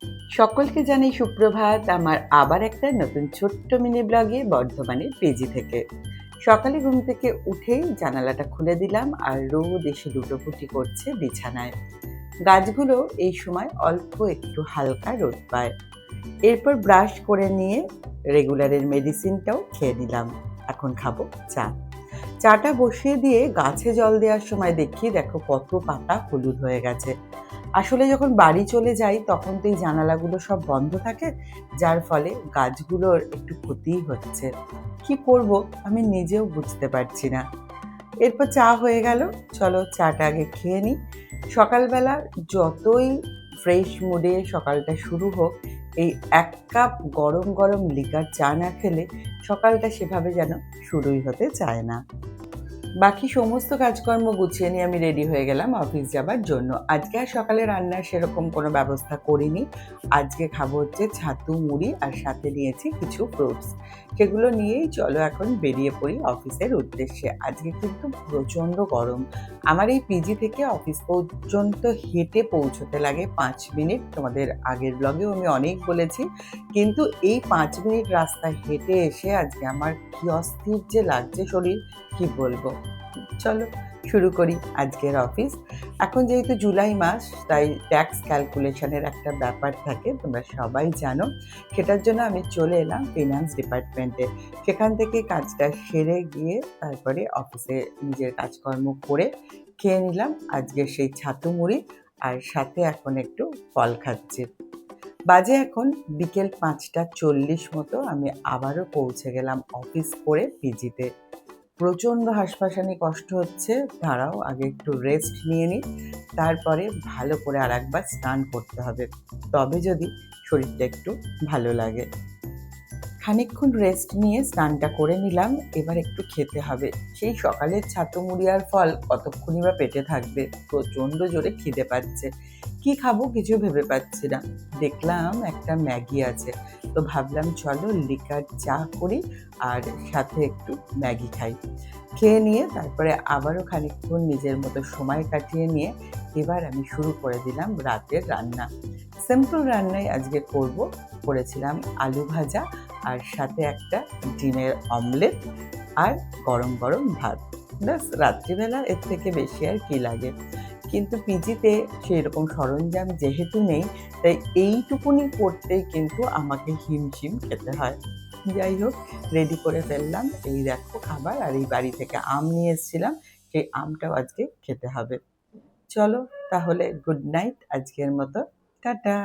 সকলকে জানাই সুপ্রভাত। আমার আবার একটা নতুন ছোট্ট মিনি ব্লগে বর্ধমানের পেজি থেকে। সকালে ঘুম থেকে উঠেই জানালাটা খুলে দিলাম আর রোদ এসে লুটোপুটি করছে বিছানায়। গাছগুলো এই সময় অল্প একটু হালকা রোদ পায়। এরপর ব্রাশ করে নিয়ে রেগুলারের মেডিসিনটাও খেয়ে নিলাম। এখন খাবো চা। চাটা বসিয়ে দিয়ে গাছে জল দেওয়ার সময় দেখি দেখো কত পাতা হলুদ হয়ে গেছে। আসলে যখন বাড়ি চলে যাই তখন তো এই জানালাগুলো সব বন্ধ থাকে, যার ফলে গাছগুলোর একটু ক্ষতিই হচ্ছে। কি করব আমি নিজেও বুঝতে পারছি না। এরপর চা হয়ে গেল, চলো চাটা আগে খেয়ে নিই। সকালবেলা যতই ফ্রেশ মুডে সকালটা শুরু হোক, এই ১ কাপ গরম গরম লিকার চা না খেলে সকালটা সেভাবে যেন শুরুই হতে চায় না। বাকি সমস্ত কাজকর্ম গুছিয়ে নিয়ে আমি রেডি হয়ে গেলাম অফিস যাবার জন্য। আজকে আর সকালে রান্নার সেরকম কোনো ব্যবস্থা করিনি। আজকে খাবো হচ্ছে ছাতু মুড়ি আর সাথে নিয়েছি কিছু ফ্রুটস। সেগুলো নিয়েই চলো এখন বেরিয়ে পড়ি অফিসের উদ্দেশ্যে। আজকে কিন্তু প্রচণ্ড গরম। আমার এই পিজি থেকে অফিস পর্যন্ত হেঁটে পৌঁছতে লাগে ৫ মিনিট। তোমাদের আগের ব্লগেও আমি অনেক বলেছি। কিন্তু এই ৫ মিনিট রাস্তা হেঁটে এসে আজকে আমার কি অস্থির যে লাগছে শরীর, কি বলবো। চলো শুরু করি আজকের অফিস। এখন যেহেতু জুলাই মাস, তাই ট্যাক্স ক্যালকুলেশনের একটা ব্যাপার থাকে, তোমরা সবাই জানো। সেটার জন্য আমি চলে এলাম ফিনান্স ডিপার্টমেন্টে। সেখান থেকে কাজটা সেরে গিয়ে তারপরে অফিসে নিজের কাজকর্ম করে খেয়ে নিলাম আজকের সেই ছাতু মুড়ি, আর সাথে এখন একটু ফল খাচ্ছি। বাজে এখন বিকেল ৫টা ৪০ মতো। আমি আবারও পৌঁছে গেলাম অফিস করে পিজিতে। প্রচণ্ড হাঁসফাঁসানি কষ্ট হচ্ছে। দাঁড়াও আগে একটু রেস্ট নিয়ে নিই। তারপরে ভালো করে আরেকবার স্নান করতে হবে। তবে যদি শরীরটা একটু ভালো লাগে। খানিকক্ষণ রেস্ট নিয়ে স্নানটা করে নিলাম। এবার একটু খেতে হবে। সেই সকালের ছাতু মুড়ি আর ফল কতক্ষণই বা পেটে থাকবে। প্রচণ্ড জোরে খিদে পাচ্ছে। কি খাবো কিছু ভেবে পাচ্ছি না। দেখলাম একটা ম্যাগি আছে। তো ভাবলাম চলো লিকার চা করি আর সাথে একটু ম্যাগি খাই। খেয়ে নিয়ে তারপরে আবারও খানিকক্ষণ নিজের মতো সময় কাটিয়ে নিয়ে এবার আমি শুরু করে দিলাম রাতের রান্না। সিম্পল রান্নাই আজকে করব। করেছিলাম আলু ভাজা আর সাথে একটা ডিমের অমলেট আর গরম গরম ভাত। ব্যাস, রাত্রিবেলা এর থেকে বেশি আর কি লাগে। কিন্তু পিজিতে সেরকম সরঞ্জাম যেহেতু নেই, তাই এইটুকুনি করতেই কিন্তু আমাকে হিমশিম খেতে হয়। যাই হোক, রেডি করে ফেললাম। এই দেখো খাবার, আর এই বাড়ি থেকে আম নিয়ে এসেছিলাম, সেই আমটাও আজকে খেতে হবে। চলো তাহলে গুড নাইট আজকের মতো। টাটা।